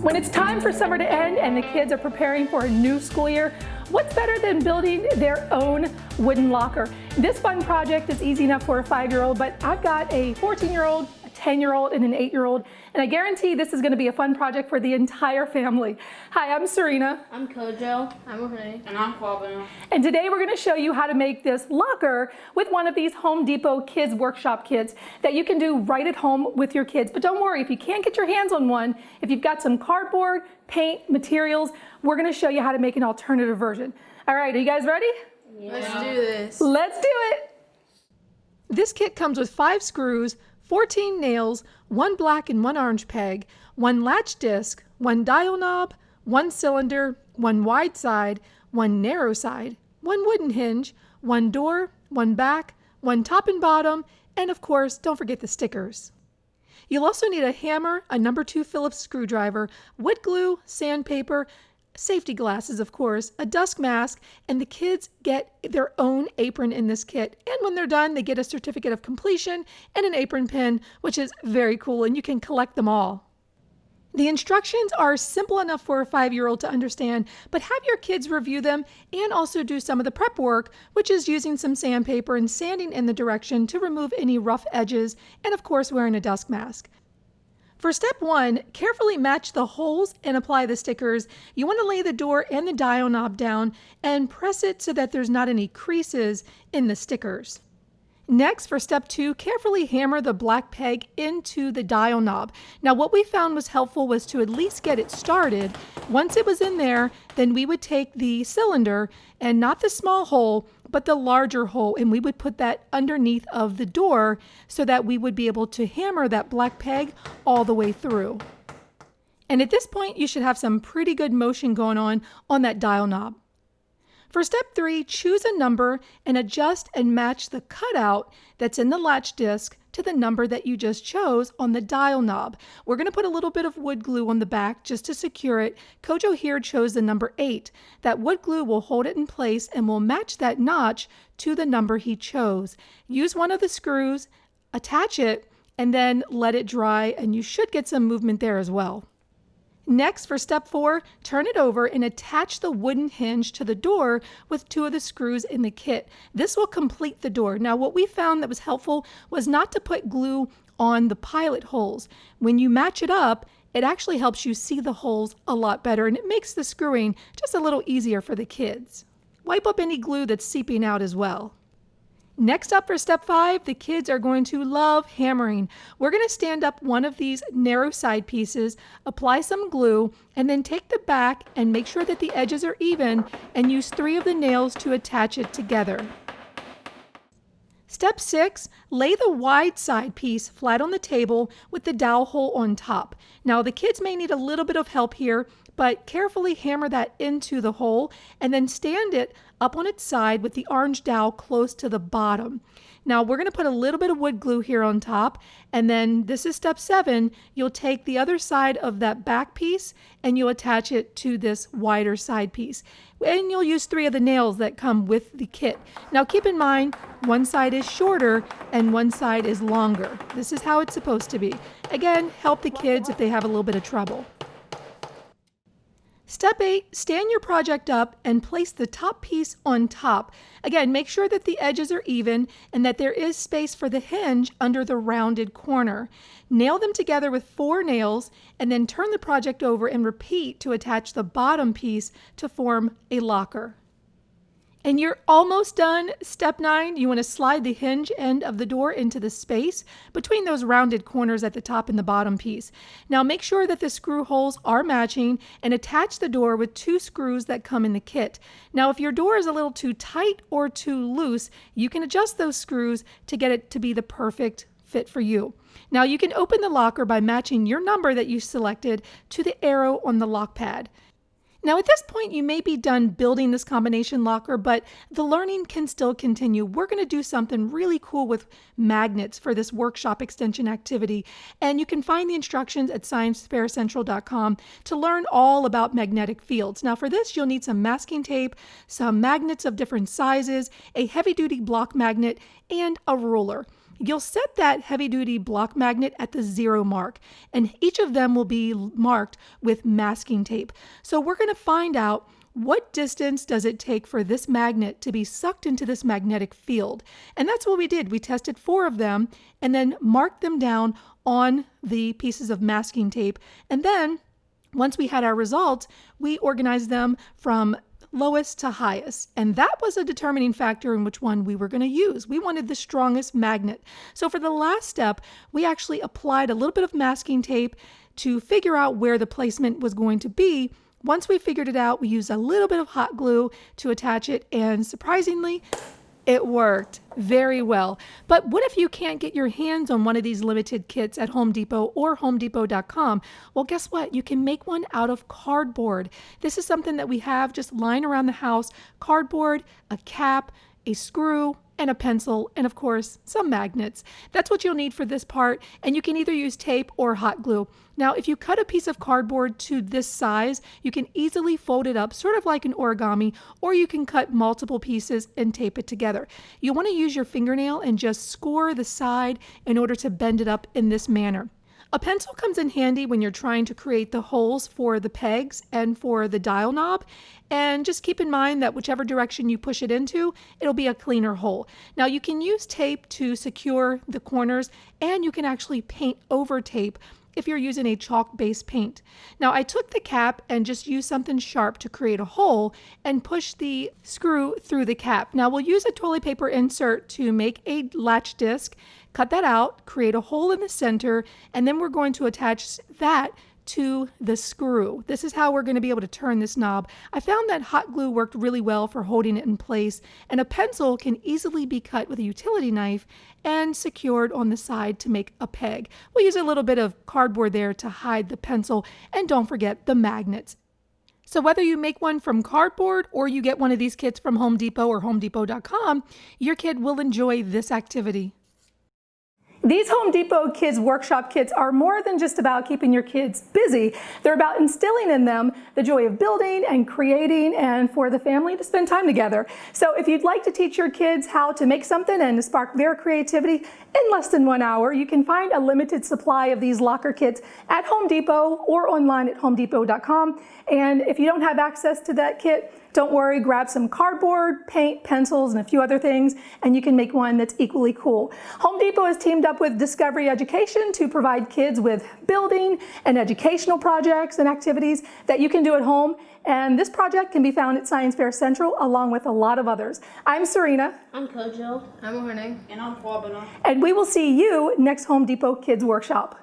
When it's time for summer to end and the kids are preparing for a new school year, what's better than building their own wooden locker? This fun project is easy enough for a 5-year-old, but I've got a 14-year-old, a 10-year-old, and an 8-year-old, and I guarantee this is going to be a fun project for the entire family. Hi, I'm Serena. I'm Kojo. I'm Renee. And I'm Quabino. And today we're going to show you how to make this locker with one of these Home Depot Kids Workshop kits that you can do right at home with your kids. But don't worry, if you can't get your hands on one, if you've got some cardboard, paint, materials, we're going to show you how to make an alternative version. All right, are you guys ready? Yeah. Let's do this. Let's do it. This kit comes with 5 screws, 14 nails, 1 black and 1 orange peg, 1 latch disc, 1 dial knob, 1 cylinder, 1 wide side, 1 narrow side, 1 wooden hinge, 1 door, 1 back, 1 top and bottom, and of course, don't forget the stickers. You'll also need a hammer, a number 2 Phillips screwdriver, wood glue, sandpaper, safety glasses, of course, a dust mask, and the kids get their own apron in this kit. And when they're done, they get a certificate of completion and an apron pin, which is very cool, and you can collect them all. The instructions are simple enough for a 5-year-old to understand, but have your kids review them and also do some of the prep work, which is using some sandpaper and sanding in the direction to remove any rough edges, and of course wearing a dust mask. For step 1, carefully match the holes and apply the stickers. You want to lay the door and the dial knob down and press it so that there's not any creases in the stickers. Next, for step 2, carefully hammer the black peg into the dial knob. Now, what we found was helpful was to at least get it started. Once it was in there, then we would take the cylinder, and not the small hole, but the larger hole, and we would put that underneath of the door so that we would be able to hammer that black peg all the way through. And at this point, you should have some pretty good motion going on that dial knob. For step 3, choose a number and adjust and match the cutout that's in the latch disc to the number that you just chose on the dial knob. We're going to put a little bit of wood glue on the back just to secure it. Kojo here chose the number 8. That wood glue will hold it in place and will match that notch to the number he chose. Use one of the screws, attach it, and then let it dry, and you should get some movement there as well. Next, for step 4, turn it over and attach the wooden hinge to the door with 2 of the screws in the kit. This will complete the door. Now, what we found that was helpful was not to put glue on the pilot holes. When you match it up, it actually helps you see the holes a lot better, and it makes the screwing just a little easier for the kids. Wipe up any glue that's seeping out as well. Next up for step 5, the kids are going to love hammering. We're going to stand up one of these narrow side pieces, apply some glue, and then take the back and make sure that the edges are even and use 3 of the nails to attach it together. Step 6, lay the wide side piece flat on the table with the dowel hole on top. Now the kids may need a little bit of help here, but carefully hammer that into the hole and then stand it up on its side with the orange dowel close to the bottom. Now we're going to put a little bit of wood glue here on top, and then this is step 7. You'll take the other side of that back piece and you'll attach it to this wider side piece. And you'll use 3 of the nails that come with the kit. Now keep in mind, one side is shorter and one side is longer. This is how it's supposed to be. Again, help the kids if they have a little bit of trouble. Step 8, stand your project up and place the top piece on top. Again, make sure that the edges are even and that there is space for the hinge under the rounded corner. Nail them together with 4 nails and then turn the project over and repeat to attach the bottom piece to form a locker. And you're almost done. Step 9, you want to slide the hinge end of the door into the space between those rounded corners at the top and the bottom piece. Now make sure that the screw holes are matching and attach the door with 2 screws that come in the kit. Now if your door is a little too tight or too loose, you can adjust those screws to get it to be the perfect fit for you. Now you can open the locker by matching your number that you selected to the arrow on the lock pad. Now at this point you may be done building this combination locker, but the learning can still continue. We're going to do something really cool with magnets for this workshop extension activity, and you can find the instructions at sciencefaircentral.com to learn all about magnetic fields. Now for this you'll need some masking tape, some magnets of different sizes, a heavy-duty block magnet, and a ruler. you'll set that heavy-duty block magnet at the 0 mark, and each of them will be marked with masking tape. So we're going to find out what distance does it take for this magnet to be sucked into this magnetic field. And that's what we did. We tested 4 of them and then marked them down on the pieces of masking tape. And then once we had our results, we organized them from lowest to highest. And that was a determining factor in which one we were going to use. We wanted the strongest magnet. So for the last step, we actually applied a little bit of masking tape to figure out where the placement was going to be. Once we figured it out, we used a little bit of hot glue to attach it, and surprisingly, it worked very well. But what if you can't get your hands on one of these limited kits at Home Depot or HomeDepot.com? Well, guess what? You can make one out of cardboard. This is something that we have just lying around the house: cardboard, a cap, a screw, and a pencil, and of course, some magnets. That's what you'll need for this part, and you can either use tape or hot glue. Now, if you cut a piece of cardboard to this size, you can easily fold it up, sort of like an origami, or you can cut multiple pieces and tape it together. You want to use your fingernail and just score the side in order to bend it up in this manner. A pencil comes in handy when you're trying to create the holes for the pegs and for the dial knob. And just keep in mind that whichever direction you push it into, it'll be a cleaner hole. Now you can use tape to secure the corners, and you can actually paint over tape if you're using a chalk-based paint. Now I took the cap and just used something sharp to create a hole and push the screw through the cap. Now we'll use a toilet paper insert to make a latch disc, cut that out, create a hole in the center, and then we're going to attach that to the screw. This is how we're going to be able to turn this knob. I found that hot glue worked really well for holding it in place, and a pencil can easily be cut with a utility knife and secured on the side to make a peg. We'll use a little bit of cardboard there to hide the pencil, and don't forget the magnets. So whether you make one from cardboard or you get one of these kits from Home Depot or HomeDepot.com, your kid will enjoy this activity. These Home Depot Kids Workshop kits are more than just about keeping your kids busy. They're about instilling in them the joy of building and creating, and for the family to spend time together. So if you'd like to teach your kids how to make something and to spark their creativity in less than 1 hour, you can find a limited supply of these locker kits at Home Depot or online at HomeDepot.com. And if you don't have access to that kit, don't worry, grab some cardboard, paint, pencils, and a few other things, and you can make one that's equally cool. Home Depot has teamed up with Discovery Education to provide kids with building and educational projects and activities that you can do at home. And this project can be found at Science Fair Central along with a lot of others. I'm Serena. I'm Kojo. I'm Renee. And I'm Fabina. And we will see you next Home Depot Kids Workshop.